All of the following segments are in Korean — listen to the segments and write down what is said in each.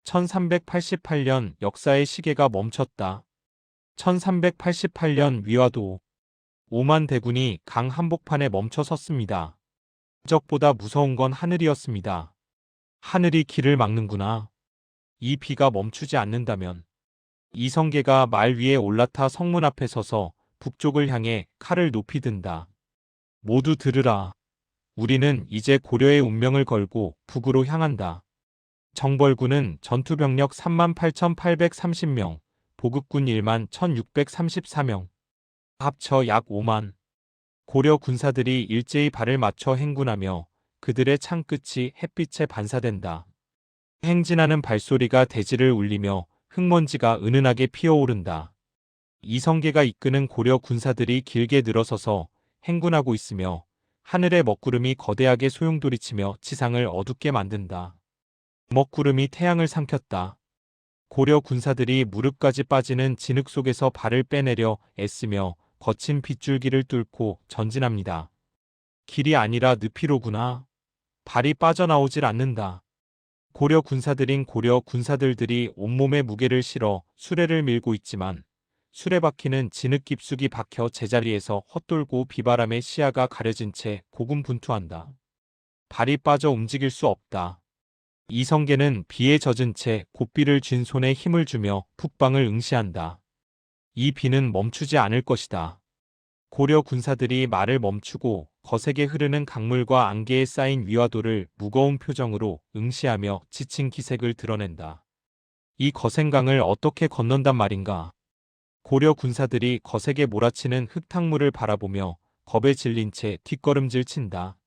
1388년 역사의 시계가 멈췄다. 1388년 위화도 5만 대군이 강 한복판에 멈춰 섰습니다. 적보다 무서운 건 하늘이었습니다. 하늘이 길을 막는구나. 이 비가 멈추지 않는다면. 이성계가 말 위에 올라타 성문 앞에 서서 북쪽을 향해 칼을 높이 든다. 모두 들으라. 우리는 이제 고려의 운명을 걸고 북으로 향한다. 정벌군은 전투병력 38,830명, 보급군 1만 1,634명, 합쳐 약 5만. 고려 군사들이 일제히 발을 맞춰 행군하며 그들의 창끝이 햇빛에 반사된다. 행진하는 발소리가 대지를 울리며 흙먼지가 은은하게 피어오른다. 이성계가 이끄는 고려 군사들이 길게 늘어서서 행군하고 있으며 하늘의 먹구름이 거대하게 소용돌이치며 지상을 어둡게 만든다. 먹구름이 태양을 삼켰다. 고려 군사들이 무릎까지 빠지는 진흙 속에서 발을 빼내려 애쓰며 거친 빗줄기를 뚫고 전진합니다. 길이 아니라 늪이로구나. 발이 빠져나오질 않는다. 고려 군사들인 고려 군사들들이 온몸에 무게를 실어 수레를 밀고 있지만 수레바퀴는 진흙 깊숙이 박혀 제자리에서 헛돌고 비바람에 시야가 가려진 채 고군분투한다. 발이 빠져 움직일 수 없다. 이성계는 비에 젖은 채 고삐를 쥔 손에 힘을 주며 북방을 응시한다. 이 비는 멈추지 않을 것이다. 고려 군사들이 말을 멈추고 거세게 흐르는 강물과 안개에 쌓인 위화도를 무거운 표정으로 응시하며 지친 기색을 드러낸다. 이 거센 강을 어떻게 건넌단 말인가? 고려 군사들이 거세게 몰아치는 흙탕물을 바라보며 겁에 질린 채 뒷걸음질 친다.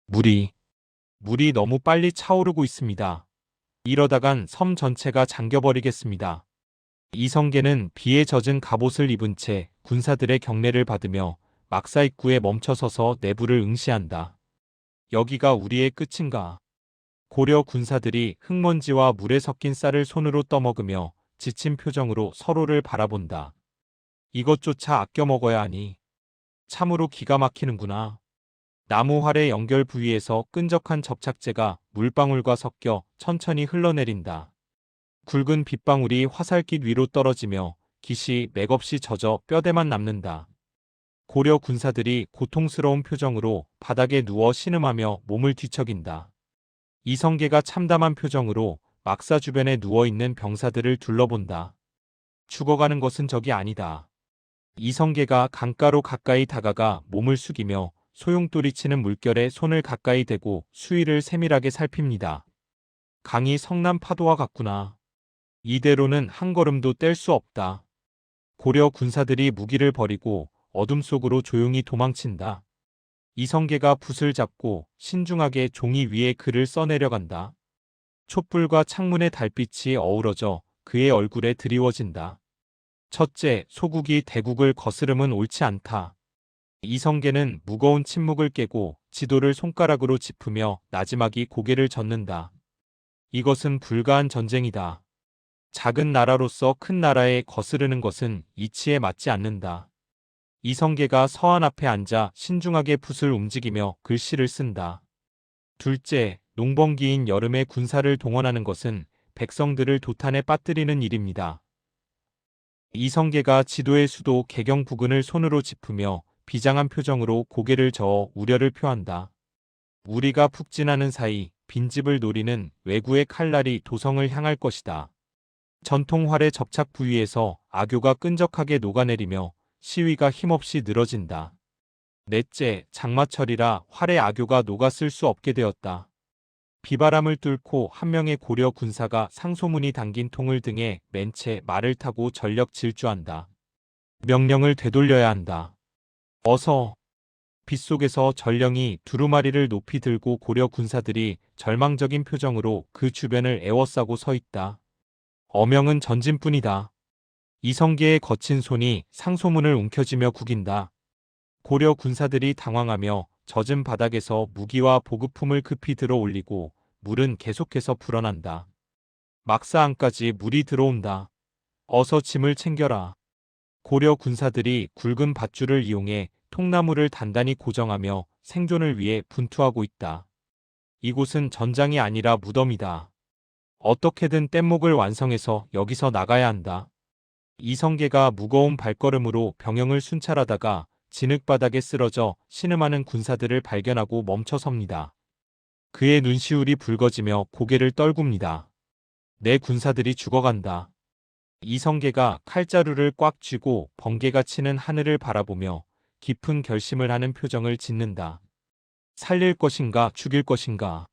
물이 너무 빨리 차오르고 있습니다. 이러다간 섬 전체가 잠겨버리겠습니다. 이성계는 비에 젖은 갑옷을 입은 채 군사들의 경례를 받으며 막사 입구에 멈춰서서 내부를 응시한다. 여기가 우리의 끝인가? 고려 군사들이 흙먼지와 물에 섞인 쌀을 손으로 떠먹으며 지친 표정으로 서로를 바라본다. 이것조차 아껴 먹어야 하니 참으로 기가 막히는구나. 나무 활의 연결 부위에서 끈적한 접착제가 물방울과 섞여 천천히 흘러내린다. 굵은 빗방울이 화살깃 위로 떨어지며 깃이 맥없이 젖어 뼈대만 남는다. 고려 군사들이 고통스러운 표정으로 바닥에 누워 신음하며 몸을 뒤척인다. 이성계가 참담한 표정으로 막사 주변에 누워있는 병사들을 둘러본다. 죽어가는 것은 적이 아니다. 이성계가 강가로 가까이 다가가 몸을 숙이며 소용돌이치는 물결에 손을 가까이 대고 수위를 세밀하게 살핍니다. 강이 성난 파도와 같구나. 이대로는 한 걸음도 뗄 수 없다. 고려 군사들이 무기를 버리고 어둠 속으로 조용히 도망친다. 이성계가 붓을 잡고 신중하게 종이 위에 글을 써내려간다. 촛불과 창문의 달빛이 어우러져 그의 얼굴에 드리워진다. 첫째, 소국이 대국을 거스름은 옳지 않다. 이성계는 무거운 침묵을 깨고 지도를 손가락으로 짚으며 나지막이 고개를 젓는다. 이것은 불가한 전쟁이다. 작은 나라로서 큰 나라에 거스르는 것은 이치에 맞지 않는다. 이성계가 서한 앞에 앉아 신중하게 붓을 움직이며 글씨를 쓴다. 둘째, 농번기인 여름에 군사를 동원하는 것은 백성들을 도탄에 빠뜨리는 일입니다. 이성계가 지도의 수도 개경 부근을 손으로 짚으며 비장한 표정으로 고개를 저어 우려를 표한다. 우리가 푹진하는 사이 빈집을 노리는 왜구의 칼날이 도성을 향할 것이다. 전통 활의 접착 부위에서 악교가 끈적하게 녹아내리며 시위가 힘없이 늘어진다. 넷째, 장마철이라 활의 악교가 녹아 쓸 수 없게 되었다. 비바람을 뚫고 한 명의 고려 군사가 상소문이 담긴 통을 등에 맨 채 말을 타고 전력 질주한다. 명령을 되돌려야 한다. 어서. 빗속에서 전령이 두루마리를 높이 들고 고려 군사들이 절망적인 표정으로 그 주변을 에워싸고 서 있다. 어명은 전진뿐이다. 이성계의 거친 손이 상소문을 움켜쥐며 구긴다. 고려 군사들이 당황하며 젖은 바닥에서 무기와 보급품을 급히 들어 올리고 물은 계속해서 불어난다. 막사 안까지 물이 들어온다. 어서 짐을 챙겨라. 고려 군사들이 굵은 밧줄을 이용해 통나무를 단단히 고정하며 생존을 위해 분투하고 있다. 이곳은 전장이 아니라 무덤이다. 어떻게든 뗏목을 완성해서 여기서 나가야 한다. 이성계가 무거운 발걸음으로 병영을 순찰하다가 진흙바닥에 쓰러져 신음하는 군사들을 발견하고 멈춰섭니다. 그의 눈시울이 붉어지며 고개를 떨굽니다. 내 군사들이 죽어간다. 이성계가 칼자루를 꽉 쥐고 번개가 치는 하늘을 바라보며 깊은 결심을 하는 표정을 짓는다. 살릴 것인가 죽일 것인가?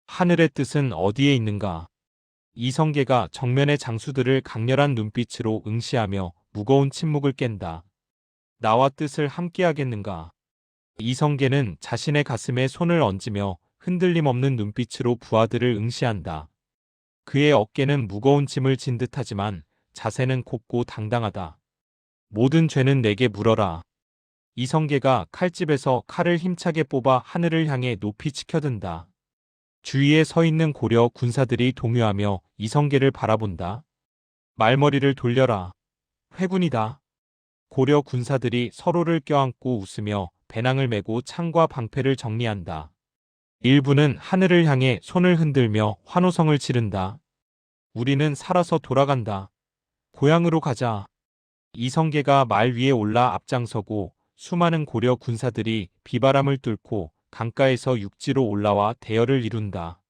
하늘의 뜻은 어디에 있는가? 이성계가 정면의 장수들을 강렬한 눈빛으로 응시하며 무거운 침묵을 깬다. 나와 뜻을 함께하겠는가? 이성계는 자신의 가슴에 손을 얹으며 흔들림 없는 눈빛으로 부하들을 응시한다. 그의 어깨는 무거운 짐을 진 듯하지만 자세는 곱고 당당하다. 모든 죄는 내게 물어라. 이성계가 칼집에서 칼을 힘차게 뽑아 하늘을 향해 높이 치켜든다. 주위에 서 있는 고려 군사들이 동요하며 이성계를 바라본다. 말머리를 돌려라. 회군이다. 고려 군사들이 서로를 껴안고 웃으며 배낭을 메고 창과 방패를 정리한다. 일부는 하늘을 향해 손을 흔들며 환호성을 지른다. 우리는 살아서 돌아간다. 고향으로 가자. 이성계가 말 위에 올라 앞장서고 수많은 고려 군사들이 비바람을 뚫고 강가에서 육지로 올라와 대열을 이룬다.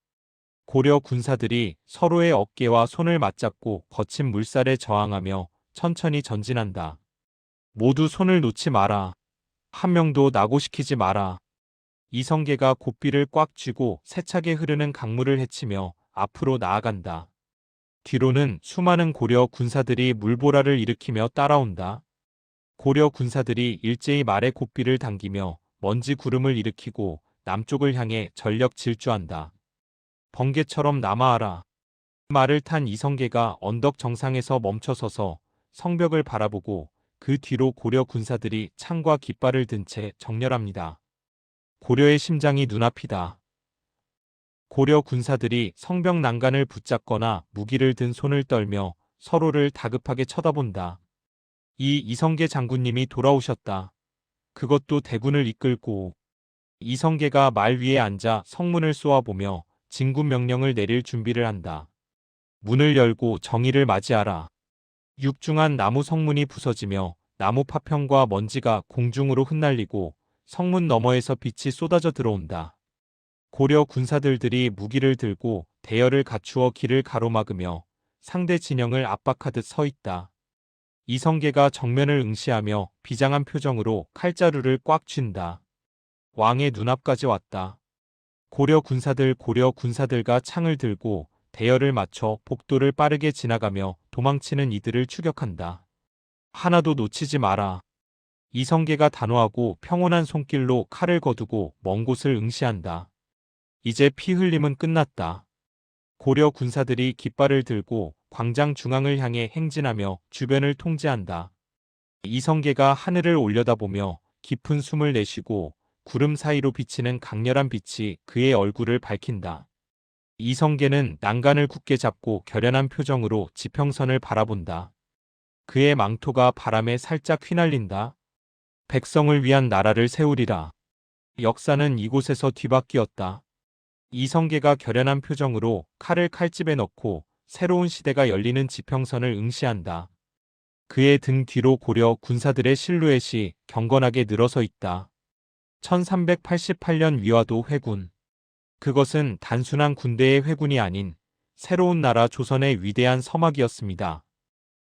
고려 군사들이 서로의 어깨와 손을 맞잡고 거친 물살에 저항하며 천천히 전진한다. 모두 손을 놓지 마라. 한 명도 낙오시키지 마라. 이성계가 고삐를 꽉 쥐고 세차게 흐르는 강물을 헤치며 앞으로 나아간다. 뒤로는 수많은 고려 군사들이 물보라를 일으키며 따라온다. 고려 군사들이 일제히 말의 고삐를 당기며 먼지 구름을 일으키고 남쪽을 향해 전력 질주한다. 번개처럼 남아하라. 말을 탄 이성계가 언덕 정상에서 멈춰서서 성벽을 바라보고 그 뒤로 고려 군사들이 창과 깃발을 든 채 정렬합니다. 고려의 심장이 눈앞이다. 고려 군사들이 성벽 난간을 붙잡거나 무기를 든 손을 떨며 서로를 다급하게 쳐다본다. 이 이성계 장군님이 돌아오셨다. 그것도 대군을 이끌고. 이성계가 말 위에 앉아 성문을 쏘아보며 진군 명령을 내릴 준비를 한다. 문을 열고 정의를 맞이하라. 육중한 나무 성문이 부서지며 나무 파편과 먼지가 공중으로 흩날리고 성문 너머에서 빛이 쏟아져 들어온다. 고려 군사들이 무기를 들고 대열을 갖추어 길을 가로막으며 상대 진영을 압박하듯 서 있다. 이성계가 정면을 응시하며 비장한 표정으로 칼자루를 꽉 쥔다. 왕의 눈앞까지 왔다. 고려 군사들과 창을 들고 대열을 맞춰 복도를 빠르게 지나가며 도망치는 이들을 추격한다. 하나도 놓치지 마라. 이성계가 단호하고 평온한 손길로 칼을 거두고 먼 곳을 응시한다. 이제 피 흘림은 끝났다. 고려 군사들이 깃발을 들고 광장 중앙을 향해 행진하며 주변을 통제한다. 이성계가 하늘을 올려다보며 깊은 숨을 내쉬고 구름 사이로 비치는 강렬한 빛이 그의 얼굴을 밝힌다. 이성계는 난간을 굳게 잡고 결연한 표정으로 지평선을 바라본다. 그의 망토가 바람에 살짝 휘날린다. 백성을 위한 나라를 세우리라. 역사는 이곳에서 뒤바뀌었다. 이성계가 결연한 표정으로 칼을 칼집에 넣고 새로운 시대가 열리는 지평선을 응시한다. 그의 등 뒤로 고려 군사들의 실루엣이 경건하게 늘어서 있다. 1388년 위화도 회군. 그것은 단순한 군대의 회군이 아닌 새로운 나라 조선의 위대한 서막이었습니다.